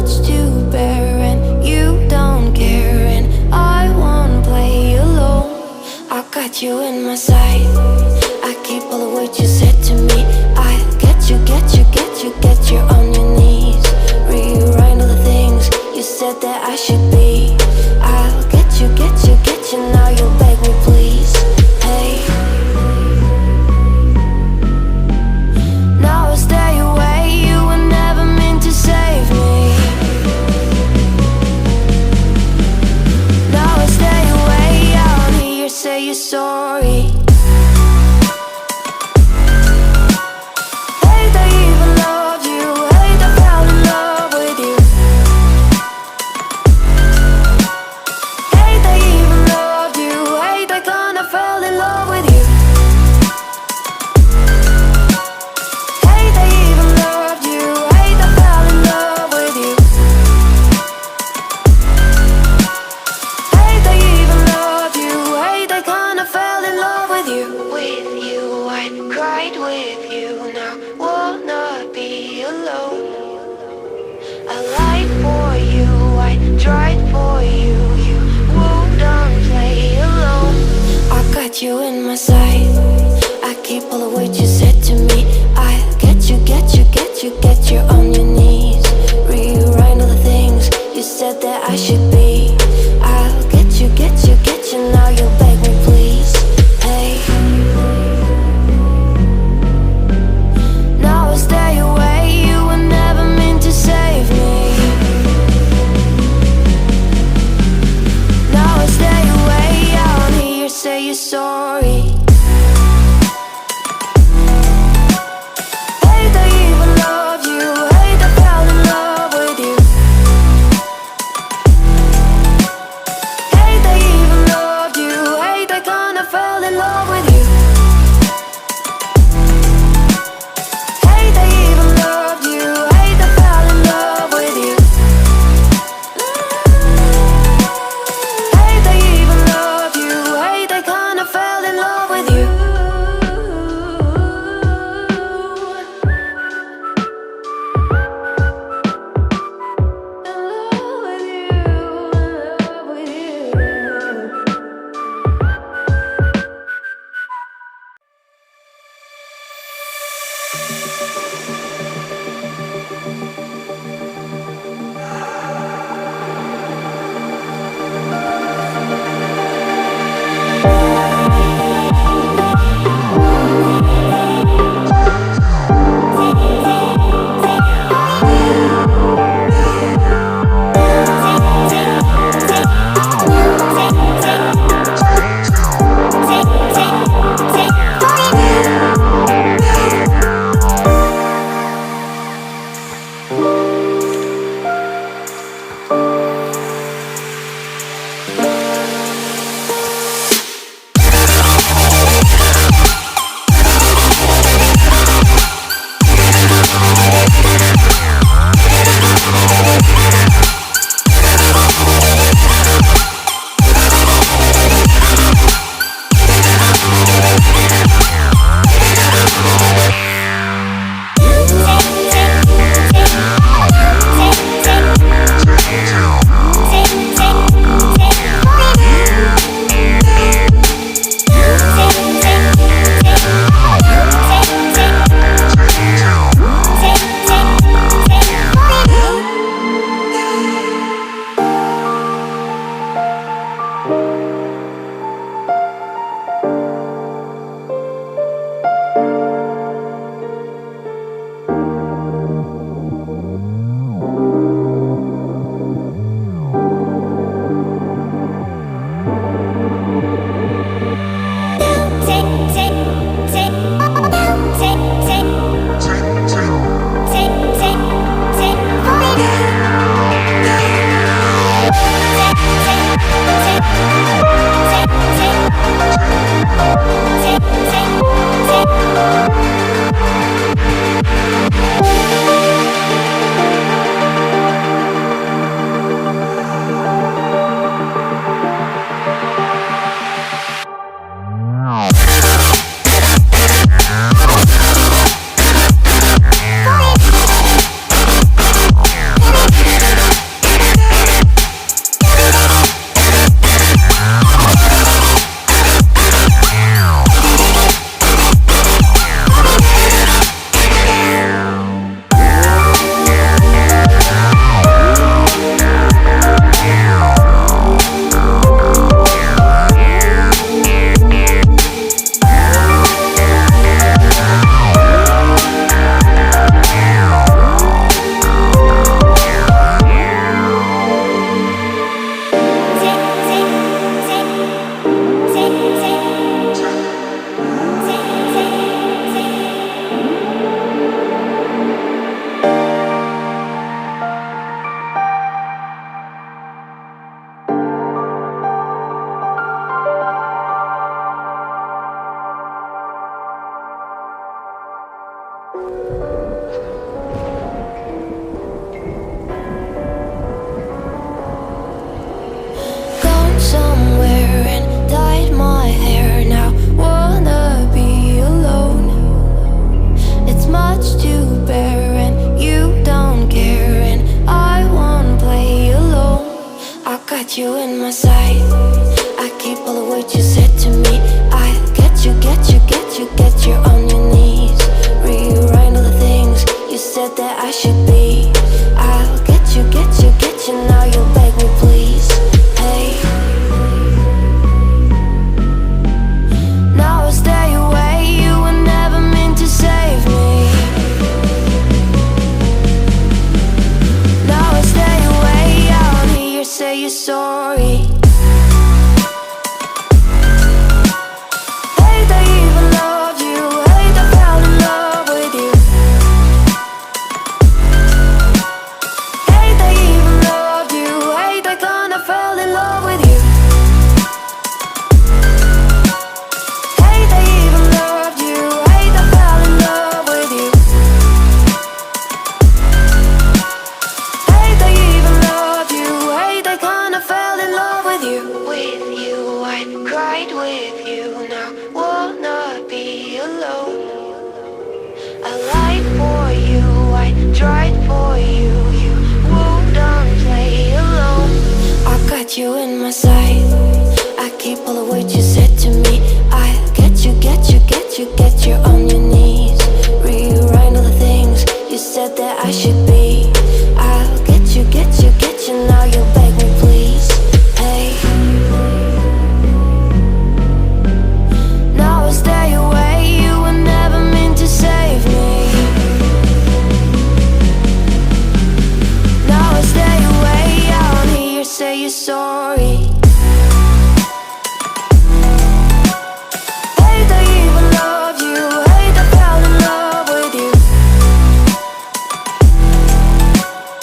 much to bear, and you don't care, and I won't play alone. I got you in my sight, I keep all the words you said to me. I get you, get you, get you, get you on your knees. Rewrite all the things you said that I should be. I'll get you, get you, get you, now you'll beg me please. Hey, now I stay away, you were never meant to save me. Now I stay away, I don't hear you say you're sorry. Hate I even loved you, hate I fell in love with you. Hate I even loved you, hate I kinda fell in love with you. Hate I even loved you, hate I fell in love with you. Hate I even loved you, hate I kinda fell in love with you. With you, I cried with you, now wanna be alone. I lied for you, I tried for you, you wouldn't play alone. I got you in my sight, I keep all the words you said to me. I get you, get you, get you, get you on your knees. Rewrite all the things you said that I should be. I'll get you, get you, get you, now you'll beg me please. Hey, now I stay away, you were never meant to save me. Now I stay away, I don't hear you say you're sorry. got you in my sight. I keep all the words you said to me. I get you, get you, get you, get you on your knees. Rewrite all the things you said that I should be. I'll get you, get you, get you. Now you'll beg me please. Hey, now I stay away. You were never meant to save me. Now I stay away. I don't hear you say you're sorry. Hate I even loved you. Hate I fell in love with you. Hate I even loved you. Hate I kinda fell in love with you. Hate I even loved you. Hate I fell in love with you. Hate I even loved you. Hate I kinda fell in love with you. With you, I cried with you. Now wanna be alone. I lied for you, I tried for you. You wouldn't play alone. I got you in my sight. I keep all the words you said to me. I get you, get you, get you, get you on your knees. Rewrite all the things you said that I should be. I'll get you, get you, get you. Now you'll beg me please. Hey, now I stay away. You were never meant to save me. Now I stay away. I don't hear you say you're sorry.